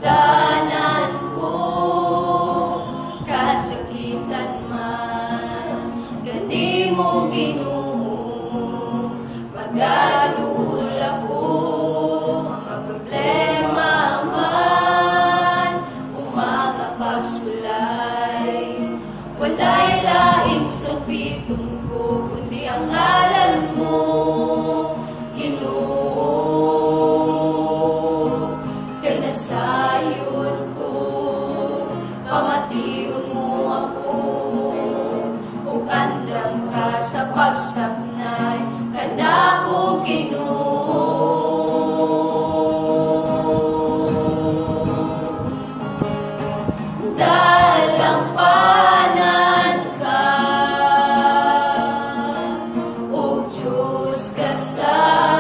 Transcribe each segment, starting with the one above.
kasdanan ko, kasakitan man, gandi mo Ginoo, pagdadul ako, mga problema man, umaga pagsulay, walay laing sapiton ko, kundi ang ngalan mo, sayod ko, pamatiun mo ako, ug andam ka sa pagsabnay, kadako Ginoo. Dalampanan ka, o Diyos ka sa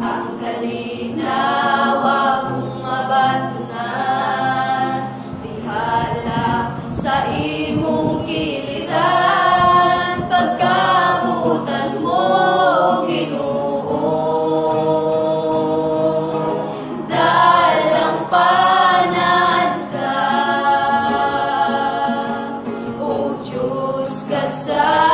ang kalinawa kong mabatunan, tihala sa imong kilitan, pagkabutan mo, Ginoo. Dalampanan ka, o Diyos ka sa